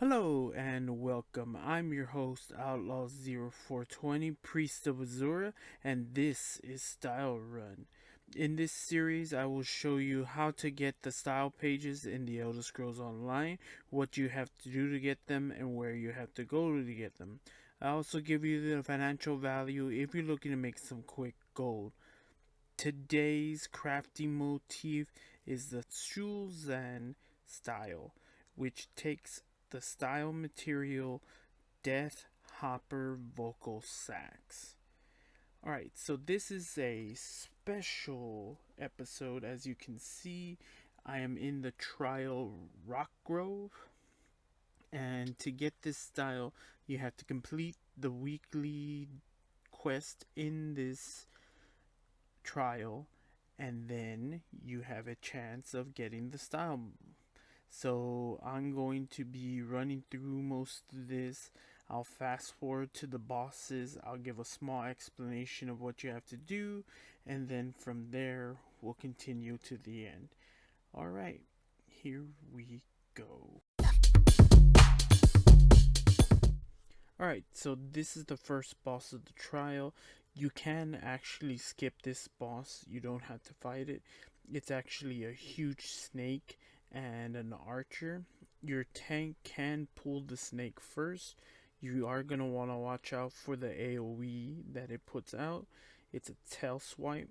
Hello and welcome. I'm your host, Outlaw0420, Priest of Azura, and this is Style Run. In this series, I will show you how to get the style pages in the Elder Scrolls Online, what you have to do to get them, and where you have to go to get them. I also give you the financial value if you're looking to make some quick gold. Today's crafting motif is the Sul-Xan Style, which takes the style material Death Hopper vocal sax. Alright, so this is a special episode. As you can see, I am in the trial Rockgrove, and to get this style, you have to complete the weekly quest in this trial, and then you have a chance of getting the style. So I'm going to be running through most of this. I'll fast forward to the bosses. I'll give a small explanation of what you have to do, and then from there we'll continue to the end. Alright, here we go. Alright, so this is the first boss of the trial. You can actually skip this boss, you don't have to fight it. It's actually a huge snake and an archer. Your tank can pull the snake first. You are going to want to watch out for the AoE that it puts out. It's a tail swipe,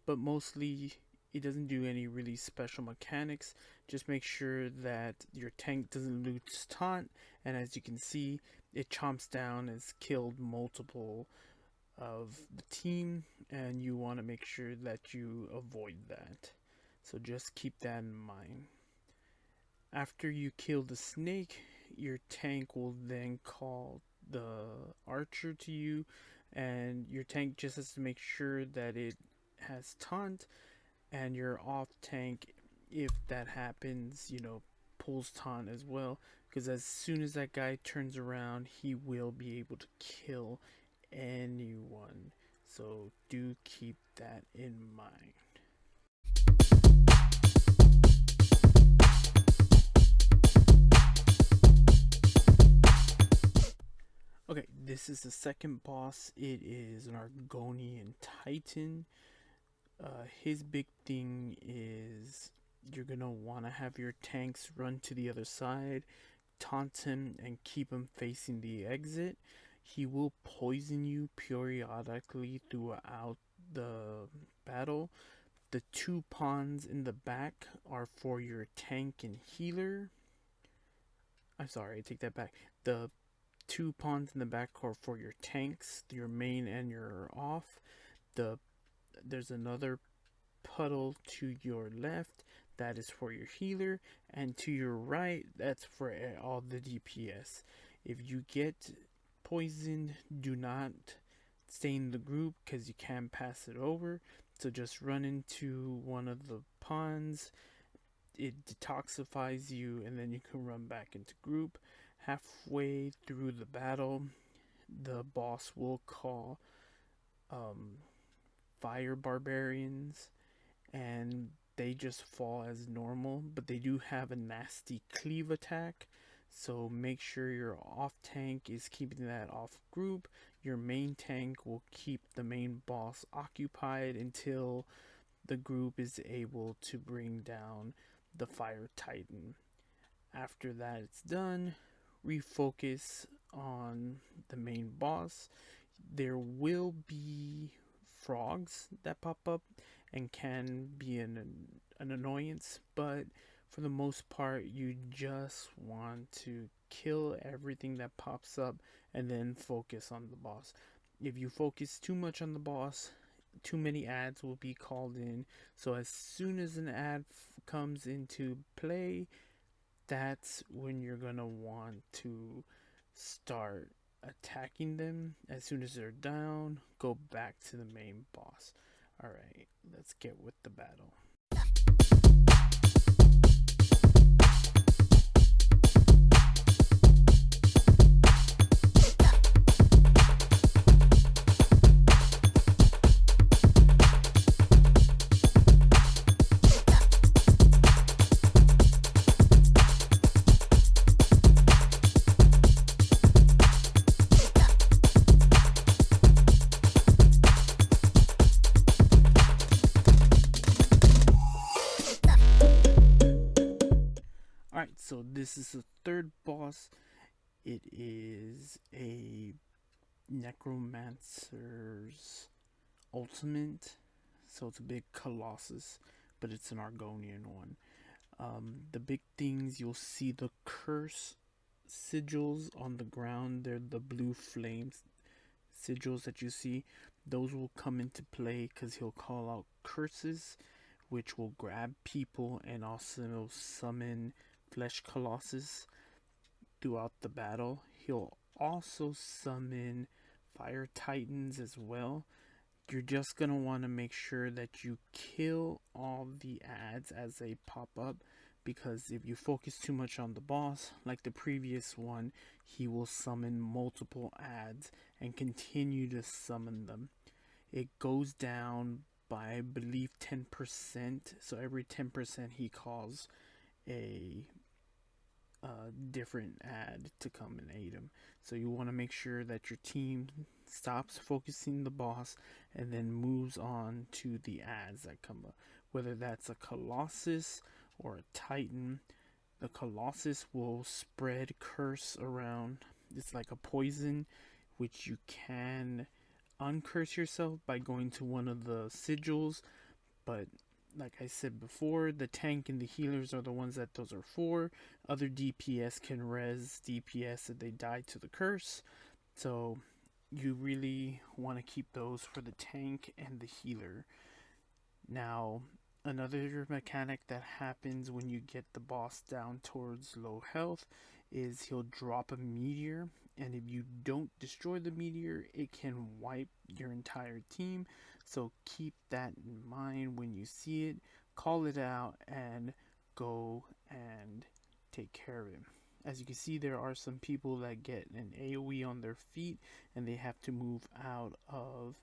but mostly it doesn't do any really special mechanics. Just make sure that your tank doesn't lose taunt, and as you can see, it chomps down, has killed multiple of the team, and you want to make sure that you avoid that. So just keep that in mind. After you kill the snake, your tank will then call the archer to you, and your tank just has to make sure that it has taunt, and your off tank, if that happens, pulls taunt as well, because as soon as that guy turns around, he will be able to kill anyone. So do keep that in mind. Okay, this is the second boss. It is an Argonian Titan. His big thing is you're gonna want to have your tanks run to the other side, taunt him, and keep him facing the exit. He will poison you periodically throughout the battle. The two pawns in the back are for your tank and healer. I'm sorry, I take that back. The two pawns in the back are for your tanks, your main and your off. There's another puddle to your left that is for your healer, and to your right that's for all the DPS. If you get poisoned, do not stay in the group because you can pass it over. So just run into one of the pawns, it detoxifies you, and then you can run back into group. Halfway through the battle, the boss will call fire barbarians, and they just fall as normal, but they do have a nasty cleave attack. So make sure your off tank is keeping that off group. Your main tank will keep the main boss occupied until the group is able to bring down the fire titan. After that it's done, refocus on the main boss. There will be frogs that pop up and can be an annoyance, but for the most part you just want to kill everything that pops up and then focus on the boss. If you focus too much on the boss, too many ads will be called in. So as soon as an ad comes into play, that's when you're gonna want to start attacking them. As soon as they're down, go back to the main boss. Alright, let's get with the battle. this is the third boss. It is a necromancer's ultimate, so it's a big colossus, but it's an Argonian one. The big things, you'll see the curse sigils on the ground. They're the blue flames sigils that you see. Those will come into play because he'll call out curses, which will grab people and also summon flesh colossus throughout the battle. He'll also summon fire titans as well. You're just going to want to make sure that you kill all the ads as they pop up, because if you focus too much on the boss, like the previous one, he will summon multiple ads and continue to summon them. It goes down by, I believe, 10%, so every 10% he calls a different ad to come and aid him. So you want to make sure that your team stops focusing the boss and then moves on to the ads that come up, whether that's a colossus or a titan. The colossus will spread curse around. It's like a poison, which you can uncurse yourself by going to one of the sigils, but like I said before, the tank and the healers are the ones that those are for. Other DPS can res DPS if they die to the curse. So you really want to keep those for the tank and the healer. Now, another mechanic that happens when you get the boss down towards low health is he'll drop a meteor, and if you don't destroy the meteor, it can wipe your entire team. So keep that in mind when you see it, call it out, and go and take care of it. As you can see, there are some people that get an AoE on their feet and they have to move out of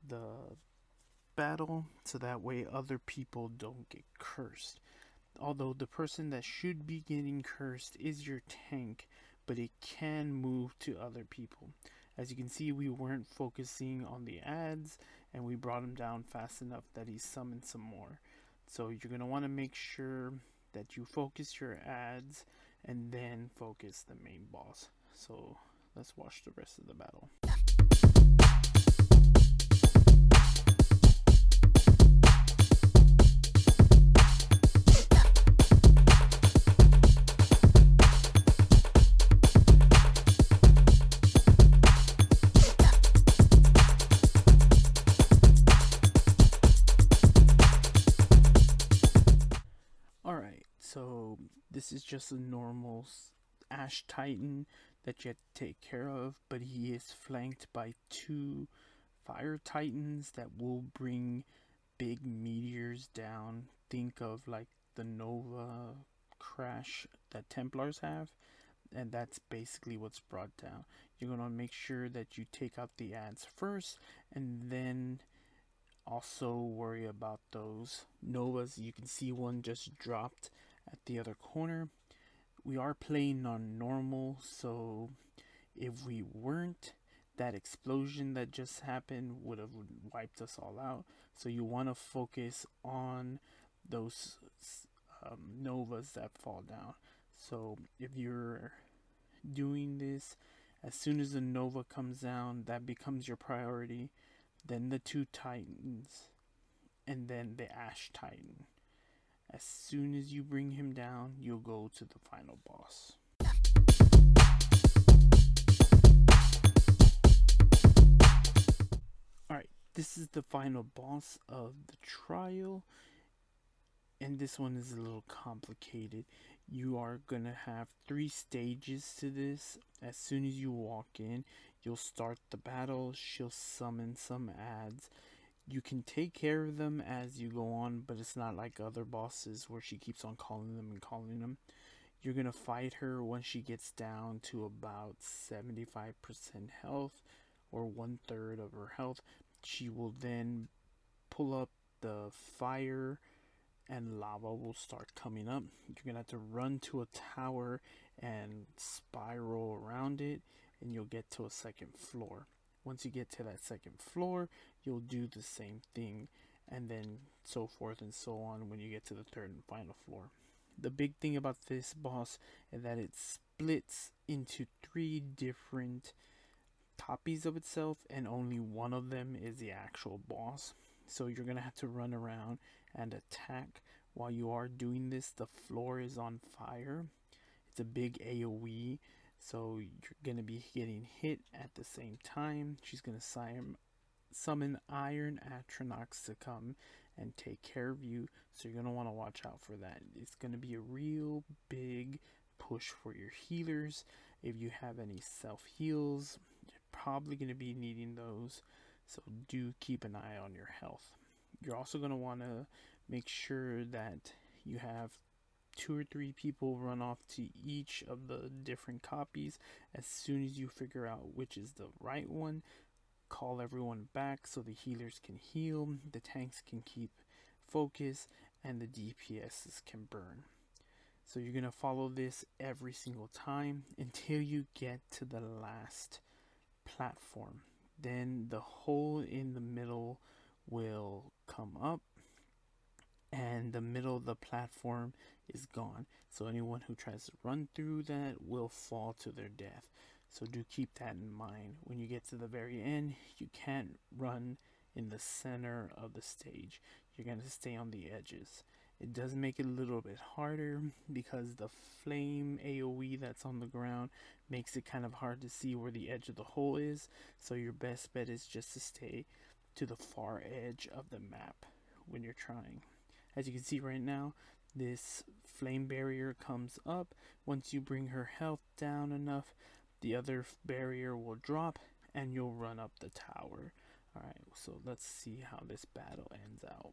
the battle so that way other people don't get cursed. Although the person that should be getting cursed is your tank, but it can move to other people. As you can see, we weren't focusing on the ads, and we brought him down fast enough that he summoned some more. So you're going to want to make sure that you focus your ads and then focus the main boss. So let's watch the rest of the battle. Alright, so this is just a normal Ash Titan that you have to take care of, but he is flanked by 2 Fire Titans that will bring big meteors down. Think of like the Nova crash that Templars have, and that's basically what's brought down. You're going to make sure that you take out the ads first, and then also worry about those Novas. You can see one just dropped at the other corner. We are playing on normal, so if we weren't, that explosion that just happened would have wiped us all out. So you want to focus on those Novas that fall down. So if you're doing this, as soon as the Nova comes down, that becomes your priority. Then the 2 Titans, and then the Ash Titan. As soon as you bring him down, you'll go to the final boss. Alright, this is the final boss of the trial, and this one is a little complicated. You are gonna have 3 stages to this. As soon as you walk in, you'll start the battle. She'll summon some ads. You can take care of them as you go on, but it's not like other bosses where she keeps on calling them and calling them. You're gonna fight her once she gets down to about 75% health, or 1/3 of her health. She will then pull up the fire and lava will start coming up. You're gonna have to run to a tower and spiral around it, and you'll get to a 2nd floor. Once you get to that 2nd floor, you'll do the same thing, and then so forth and so on when you get to the 3rd and final floor. The big thing about this boss is that it splits into 3 different copies of itself, and only one of them is the actual boss. So you're gonna have to run around and attack. While you are doing this, the floor is on fire. It's a big AoE, so you're gonna be getting hit at the same time. She's gonna summon Iron Atronox to come and take care of you, so you're gonna want to watch out for that. It's gonna be a real big push for your healers. If you have any self heals, you're probably gonna be needing those, so do keep an eye on your health. You're also gonna want to make sure that you have 2 or 3 people run off to each of the different copies. As soon as you figure out which is the right one, call everyone back so the healers can heal, the tanks can keep focus, and the DPSs can burn. So you're going to follow this every single time until you get to the last platform. Then the hole in the middle will come up and the middle of the platform is gone. So anyone who tries to run through that will fall to their death. So do keep that in mind. When you get to the very end, you can't run in the center of the stage. You're going to stay on the edges. It does make it a little bit harder because the flame AoE that's on the ground makes it kind of hard to see where the edge of the hole is. So your best bet is just to stay to the far edge of the map when you're trying. As you can see right now, this flame barrier comes up. Once you bring her health down enough, the other barrier will drop and you'll run up the tower. Alright, so let's see how this battle ends out.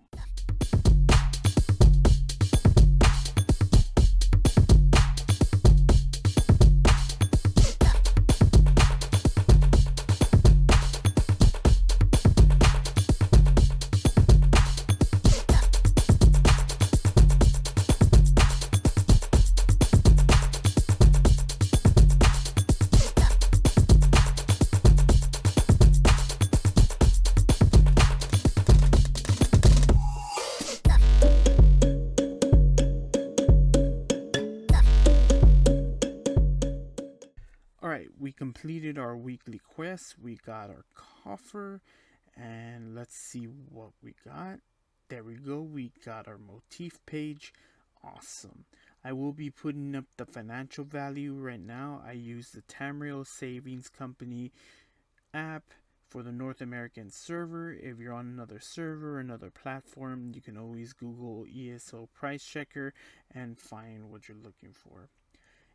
Alright, we completed our weekly quest. We got our coffer, and let's see what we got. There we go, we got our Motif page. Awesome. I will be putting up the financial value right now. I use the Tamriel Savings Company app for the North American server. If you're on another server, another platform, you can always Google ESO price checker and find what you're looking for.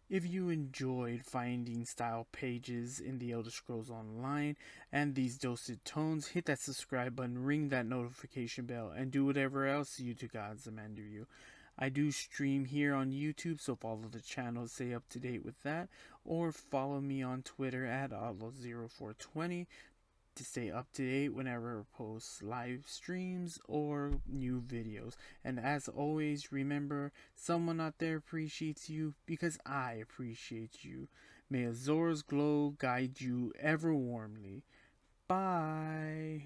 If you enjoyed finding style pages in the Elder Scrolls Online and these dulcet tones, hit that subscribe button, ring that notification bell, and do whatever else you two gods demand of you. I do stream here on YouTube, so follow the channel to stay up to date with that, or follow me on Twitter at outlaw0420 to stay up to date whenever I post live streams or new videos. And as always, remember, someone out there appreciates you because I appreciate you. May Azor's glow guide you ever warmly. Bye.